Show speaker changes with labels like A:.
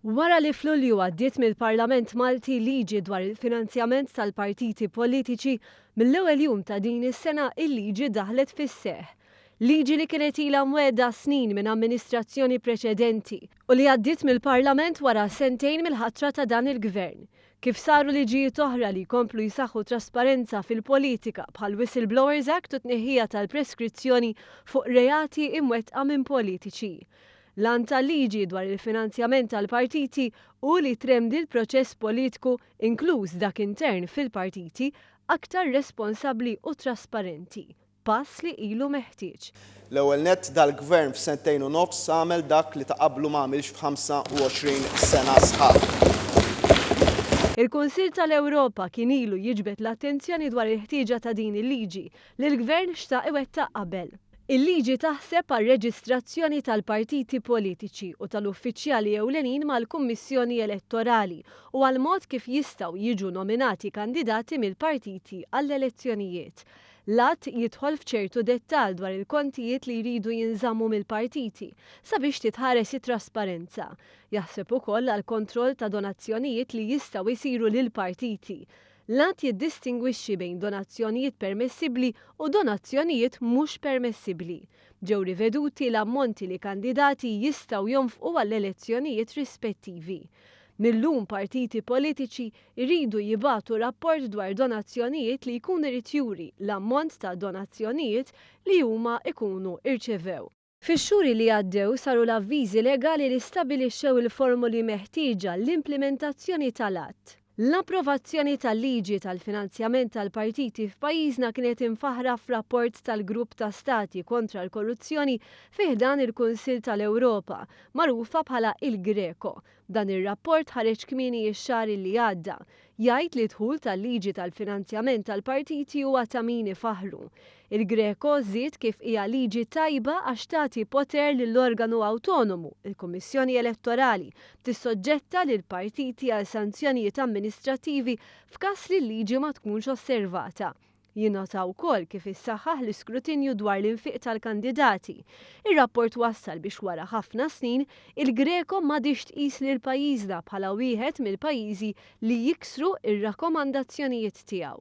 A: Wara li f'Lulju għaddiet mill-Parlament Malti liġi dwar il-finanzjament tal-partiti politiċi, mill-ewwel jum ta' din is-sena il-liġi daħlet fis-seħħ. Liġi li kienet ilha mwiegħda snin minn amministrazzjoni preċedenti u li għaddiet mill-Parlament wara sentejn mill-ħatra ta' dan il-Gvern. Kif saru liġijiet oħra li jkomplu jsaħħu trasparenza fil-politika bħal Whistleblowers Act u tneħħija tal-preskrizzjoni fuq reati imwettqa minn politiċi. Lan tal-liġi dwar il-finanzjament tal-partiti u li tremdi l-proċess politiku inkluż dak intern fil-partiti aktar responsabbli u trasparenti. Pass li ilu meħtieġ.
B: L-ewwel nett dal-Gvern f'sentejn u nofs għamel dak li ta' qablu m'għamilx f'25 sena sħaħ.
A: Il-Kunsill tal-Ewropa kien ilu jiġbed l-attenzjoni dwar il-ħtieġa ta' din il-liġi li l-Gvern xtaq iwettaq qabel. Il-liġi taħseb għal reġistrazzjoni tal-partiti politiċi u tal-uffiċjali ewlenin mal-Kummissjoni Elettorali u għal mod kif jistgħu jiġu nominati kandidati mill-partiti għall-elezzjonijiet. L-att jidħol f'ċertu dettall dwar il-kontijiet li jridu jinżammu mill-partiti sabiex titħares it-trasparenza. Jaħseb ukoll għal kontroll ta' donazzjonijiet li jistgħu jsiru lill-partiti. L-att jiddistingwixxi bejn donazzjonijiet permessibbli u donazzjonijiet mhux permessibbli. Ġew riveduti l-ammonti li kandidati jistgħu jonfqu għall-elezzjonijiet rispettivi. Millum partiti politiċi jridu jibagħtu rapport dwar donazzjonijiet li jkun irid juri l-ammont ta' donazzjonijiet li huma jkunu irċevew. Fix-xhur li għaddew saru l-avviżi legali li stabbilixxew il-formuli meħtieġa l-implementazzjoni tal-att. L-approvazzjoni tal-liġi tal-finanzjament tal-partiti f'pajjiżna kienet imfaħra f'rapport tal-Grupp ta' Stati kontra l-Korruzzjoni fih dan il-Kunsill tal-Ewropa, magħrufa bħala il-Greco. Dan ir-rapport ħareġ kmieni x-xahar li għadda. Jgħid li dħul tal-liġi tal-finanzjament tal-partiti huwa ta' min ifaħru. Il-Greco żied kif hija liġi tajba għax tagħti poter lill-organu awtonomu, il-Kummissjoni Elettorali, tissoġġetta lil partiti għal sanzjonijiet amministrattivi f'każ li l-liġi ma tkunx osservata. Jinnota wkoll kif issaħħaħ l-iskrutinju dwar l-infiq tal-kandidati. Ir-rapport wassal biex wara ħafna snin il-Greco m'għadix tqis lil pajjiżna bħala wieħed mill-pajjiżi li jiksru ir-rakkomandazzjonijiet tiegħu.